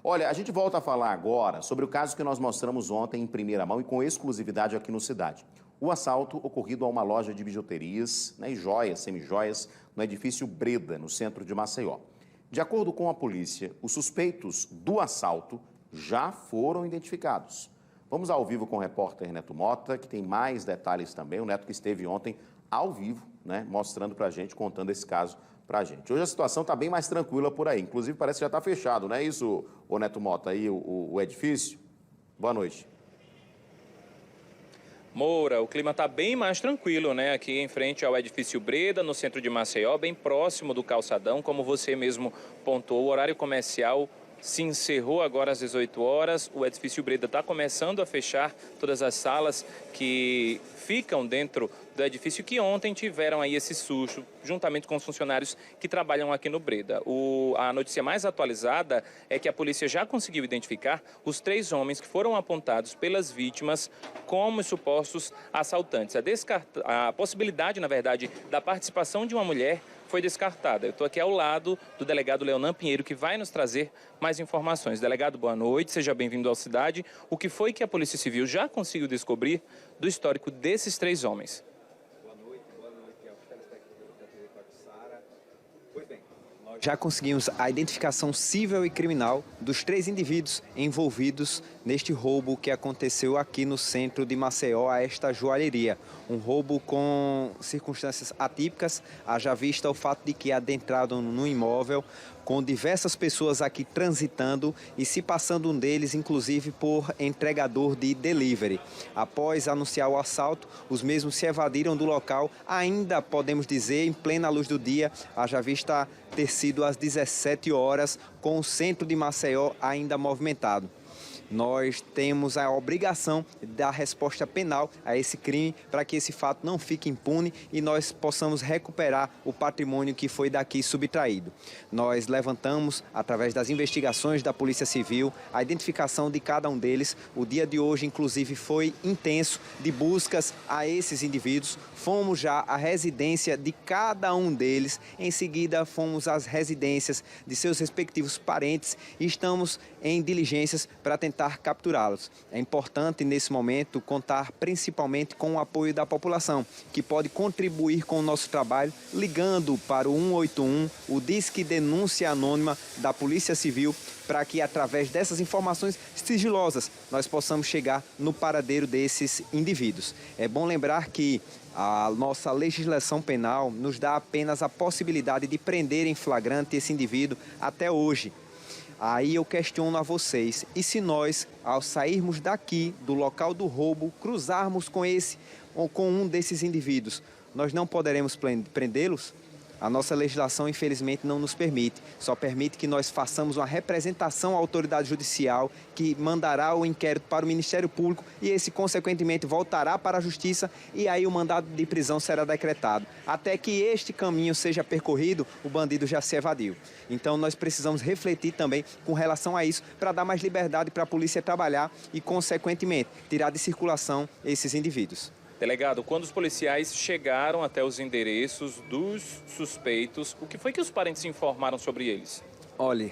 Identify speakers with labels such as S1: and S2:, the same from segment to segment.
S1: Olha, a gente volta a falar agora sobre o caso que nós mostramos ontem em primeira mão e com exclusividade aqui no Cidade. O assalto ocorrido a uma loja de bijuterias, né, e joias, semijoias, no edifício Breda, no centro de Maceió. De acordo com a polícia, os suspeitos do assalto já foram identificados. Vamos ao vivo com o repórter Neto Mota, que tem mais detalhes também. O Neto que esteve ontem ao vivo, né, mostrando pra gente, contando esse caso pra gente. Hoje a situação está bem mais tranquila por aí. Inclusive parece que já está fechado, não é isso, o Neto Mota, aí o edifício? Boa noite.
S2: Moura, o clima está bem mais tranquilo, né? Aqui em frente ao edifício Breda, no centro de Maceió, bem próximo do calçadão, como você mesmo pontuou, o horário comercial se encerrou agora às 18 horas. O edifício Breda está começando a fechar todas as salas que ficam dentro do edifício, que ontem tiveram aí esse susto, juntamente com os funcionários que trabalham aqui no Breda. A notícia mais atualizada é que a polícia já conseguiu identificar os 3 homens que foram apontados pelas vítimas como supostos assaltantes. A possibilidade, na verdade, da participação de uma mulher foi descartada. Eu estou aqui ao lado do delegado Leonan Pinheiro, que vai nos trazer mais informações. Delegado, boa noite, seja bem-vindo ao Cidade. O que foi que a Polícia Civil já conseguiu descobrir do histórico desses 3 homens?
S3: Boa noite aos telespectadores da TV Sara. Pois bem, nós já conseguimos a identificação civil e criminal dos 3 indivíduos envolvidos neste roubo que aconteceu aqui no centro de Maceió, a esta joalheria. Um roubo com circunstâncias atípicas, haja vista o fato de que adentraram no imóvel com diversas pessoas aqui transitando e se passando um deles, inclusive, por entregador de delivery. Após anunciar o assalto, os mesmos se evadiram do local, ainda podemos dizer, em plena luz do dia, haja vista ter sido às 17 horas, com o centro de Maceió ainda movimentado. Nós temos a obrigação de dar resposta penal a esse crime para que esse fato não fique impune e nós possamos recuperar o patrimônio que foi daqui subtraído. Nós levantamos, através das investigações da Polícia Civil, a identificação de cada um deles. O dia de hoje, inclusive, foi intenso de buscas a esses indivíduos. Fomos já à residência de cada um deles, em seguida fomos às residências de seus respectivos parentes e estamos em diligências para tentar capturá-los. É importante, nesse momento, contar principalmente com o apoio da população, que pode contribuir com o nosso trabalho, ligando para o 181, o Disque Denúncia Anônima da Polícia Civil, para que, através dessas informações sigilosas, nós possamos chegar no paradeiro desses indivíduos. É bom lembrar que a nossa legislação penal nos dá apenas a possibilidade de prender em flagrante esse indivíduo até hoje. Aí eu questiono a vocês, e se nós, ao sairmos daqui do local do roubo, cruzarmos com esse ou com um desses indivíduos, nós não poderemos prendê-los? A nossa legislação, infelizmente, não nos permite. Só permite que nós façamos uma representação à autoridade judicial, que mandará o inquérito para o Ministério Público e esse, consequentemente, voltará para a Justiça e aí o mandado de prisão será decretado. Até que este caminho seja percorrido, o bandido já se evadiu. Então, nós precisamos refletir também com relação a isso para dar mais liberdade para a polícia trabalhar e, consequentemente, tirar de circulação esses indivíduos.
S2: Delegado, quando os policiais chegaram até os endereços dos suspeitos, o que foi que os parentes informaram sobre eles?
S3: Olhe,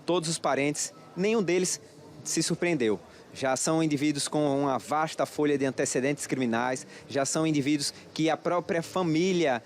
S3: todos os parentes, nenhum deles se surpreendeu. Já são indivíduos com uma vasta folha de antecedentes criminais, já são indivíduos que a própria família,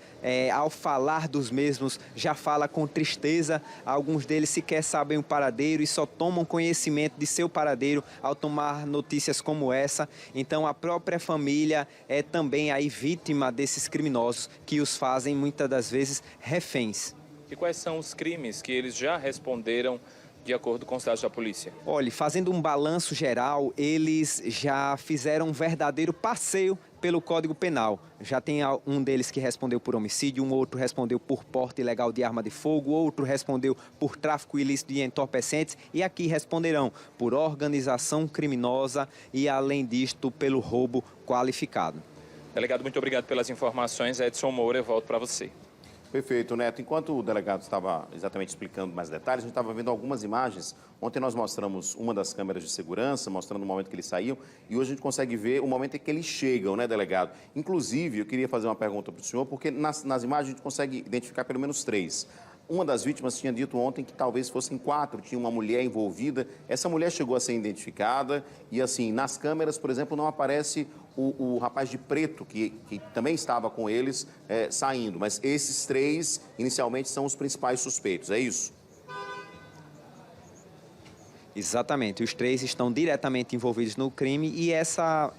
S3: ao falar dos mesmos, já fala com tristeza. Alguns deles sequer sabem o paradeiro e só tomam conhecimento de seu paradeiro ao tomar notícias como essa. Então a própria família é também aí vítima desses criminosos que os fazem muitas das vezes reféns.
S2: E quais são os crimes que eles já responderam de acordo com os dados da polícia?
S3: Olha, fazendo um balanço geral, eles já fizeram um verdadeiro passeio pelo Código Penal. Já tem um deles que respondeu por homicídio, um outro respondeu por porte ilegal de arma de fogo, outro respondeu por tráfico ilícito de entorpecentes e aqui responderão por organização criminosa e, além disto, pelo roubo qualificado.
S2: Delegado, muito obrigado pelas informações. Edson Moura, eu volto para você.
S1: Perfeito, Neto. Enquanto o delegado estava exatamente explicando mais detalhes, a gente estava vendo algumas imagens. Ontem nós mostramos uma das câmeras de segurança, mostrando o momento que eles saíam, e hoje a gente consegue ver o momento em que eles chegam, né, delegado? Inclusive, eu queria fazer uma pergunta para o senhor, porque nas imagens a gente consegue identificar pelo menos 3. Uma das vítimas tinha dito ontem que talvez fossem 4, tinha uma mulher envolvida. Essa mulher chegou a ser identificada e, assim, nas câmeras, por exemplo, não aparece o rapaz de preto, que também estava com eles, saindo. Mas esses 3, inicialmente, são os principais suspeitos, é isso?
S3: Exatamente, os 3 estão diretamente envolvidos no crime e essa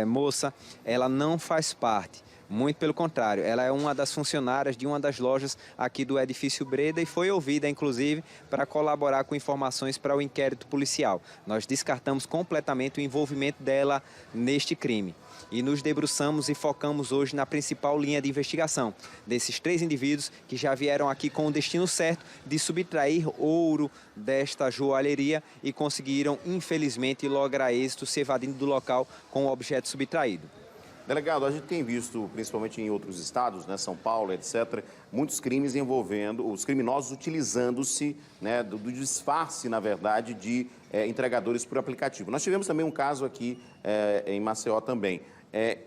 S3: moça, ela não faz parte. Muito pelo contrário, ela é uma das funcionárias de uma das lojas aqui do edifício Breda e foi ouvida, inclusive, para colaborar com informações para o inquérito policial. Nós descartamos completamente o envolvimento dela neste crime. E nos debruçamos e focamos hoje na principal linha de investigação, desses 3 indivíduos que já vieram aqui com o destino certo de subtrair ouro desta joalheria e conseguiram, infelizmente, lograr êxito se evadindo do local com o objeto subtraído.
S1: Delegado, a gente tem visto, principalmente em outros estados, né, São Paulo, etc., muitos crimes envolvendo, os criminosos utilizando-se, né, do disfarce, na verdade, de entregadores por aplicativo. Nós tivemos também um caso aqui em Maceió também.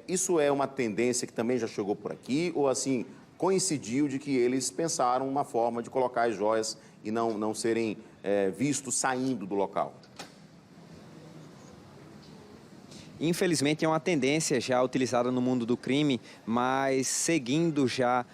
S1: Isso é uma tendência que também já chegou por aqui ou, assim, coincidiu de que eles pensaram uma forma de colocar as joias e não serem vistos saindo do local?
S3: Infelizmente é uma tendência já utilizada no mundo do crime, mas seguindo já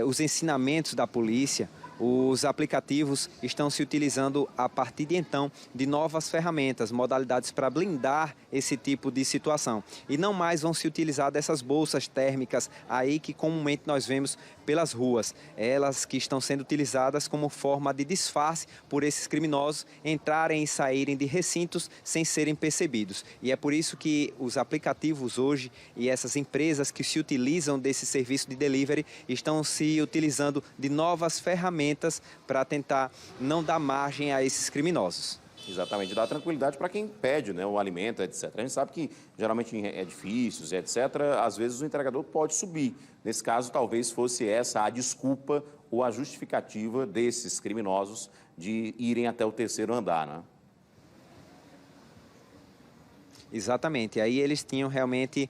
S3: os ensinamentos da polícia, os aplicativos estão se utilizando a partir de então de novas ferramentas, modalidades para blindar esse tipo de situação. E não mais vão se utilizar dessas bolsas térmicas aí que comumente nós vemos pelas ruas. Elas que estão sendo utilizadas como forma de disfarce por esses criminosos entrarem e saírem de recintos sem serem percebidos. E é por isso que os aplicativos hoje e essas empresas que se utilizam desse serviço de delivery estão se utilizando de novas ferramentas para tentar não dar margem a esses criminosos.
S1: Exatamente, dá tranquilidade para quem pede, né, o alimento, etc. A gente sabe que, geralmente, em edifícios, etc., às vezes o entregador pode subir. Nesse caso, talvez fosse essa a desculpa ou a justificativa desses criminosos de irem até o 3º andar, né?
S3: Exatamente, aí eles tinham realmente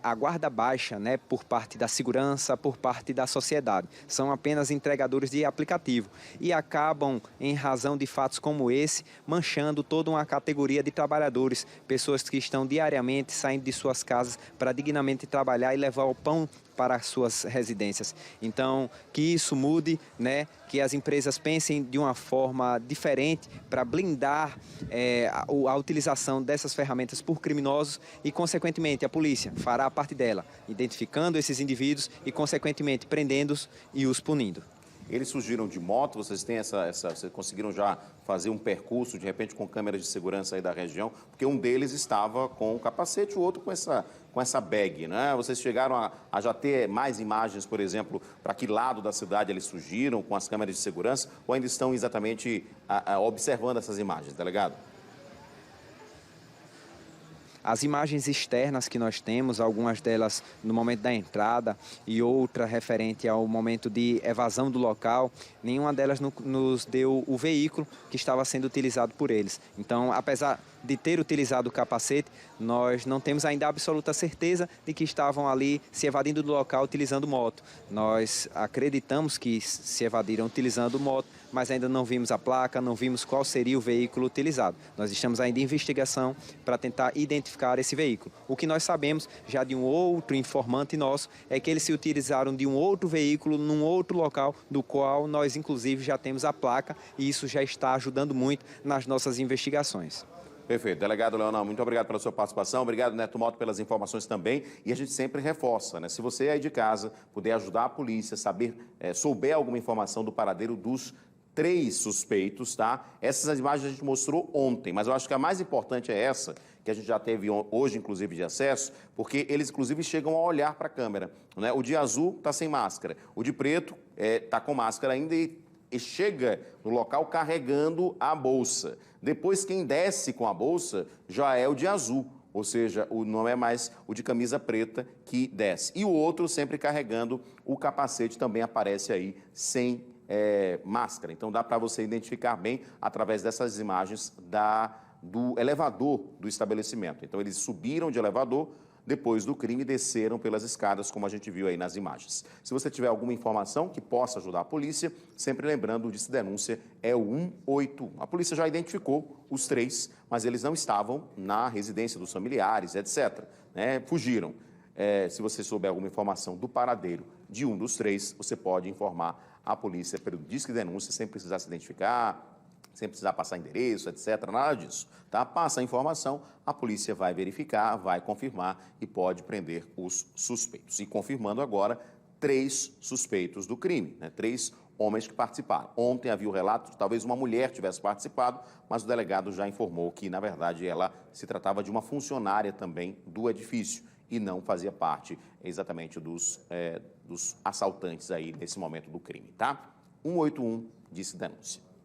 S3: a guarda baixa, né, por parte da segurança, por parte da sociedade. São apenas entregadores de aplicativo e acabam, em razão de fatos como esse, manchando toda uma categoria de trabalhadores, pessoas que estão diariamente saindo de suas casas para dignamente trabalhar e levar o pão para as suas residências. Então, que isso mude, né? Que as empresas pensem de uma forma diferente para blindar a utilização dessas ferramentas por criminosos e, consequentemente, a polícia fará a parte dela, identificando esses indivíduos e, consequentemente, prendendo-os e os punindo.
S1: Eles surgiram de moto, vocês têm vocês conseguiram já fazer um percurso, de repente, com câmeras de segurança aí da região? Porque um deles estava com o capacete, o outro com essa bag, né? Vocês chegaram a já ter mais imagens, por exemplo, para que lado da cidade eles surgiram com as câmeras de segurança, ou ainda estão exatamente observando essas imagens, delegado?
S3: As imagens externas que nós temos, algumas delas no momento da entrada e outra referente ao momento de evasão do local, nenhuma delas nos deu o veículo que estava sendo utilizado por eles. Então, apesar de ter utilizado o capacete, nós não temos ainda a absoluta certeza de que estavam ali se evadindo do local utilizando moto. Nós acreditamos que se evadiram utilizando moto, mas ainda não vimos a placa, não vimos qual seria o veículo utilizado. Nós estamos ainda em investigação para tentar identificar esse veículo. O que nós sabemos, já de um outro informante nosso, é que eles se utilizaram de um outro veículo num outro local, do qual nós, inclusive, já temos a placa, e isso já está ajudando muito nas nossas investigações.
S1: Perfeito. Delegado Leonel, muito obrigado pela sua participação. Obrigado, Neto Mota, pelas informações também. E a gente sempre reforça, né? Se você aí de casa puder ajudar a polícia, souber alguma informação do paradeiro dos 3 suspeitos, tá? Essas imagens a gente mostrou ontem, mas eu acho que a mais importante é essa, que a gente já teve hoje, inclusive, de acesso, porque eles, inclusive, chegam a olhar para a câmera, né? O de azul está sem máscara, o de preto está com máscara ainda e chega no local carregando a bolsa. Depois, quem desce com a bolsa já é o de azul, ou seja, não é mais o de camisa preta que desce. E o outro sempre carregando o capacete também aparece aí sem máscara. Então, dá para você identificar bem através dessas imagens do elevador do estabelecimento. Então, eles subiram de elevador, depois do crime, desceram pelas escadas, como a gente viu aí nas imagens. Se você tiver alguma informação que possa ajudar a polícia, sempre lembrando, o Disque Denúncia é o 181. A polícia já identificou os 3, mas eles não estavam na residência dos familiares, etc., né? Fugiram. Se você souber alguma informação do paradeiro de um dos 3, você pode informar a polícia pelo Disque Denúncia, sem precisar se identificar, sem precisar passar endereço, etc., nada disso, tá? Passa a informação, a polícia vai verificar, vai confirmar e pode prender os suspeitos. E confirmando agora, 3 suspeitos do crime, né? 3 homens que participaram. Ontem havia o relato de talvez uma mulher tivesse participado, mas o delegado já informou que, na verdade, ela se tratava de uma funcionária também do edifício e não fazia parte exatamente dos assaltantes aí nesse momento do crime, tá? 181, Disque Denúncia.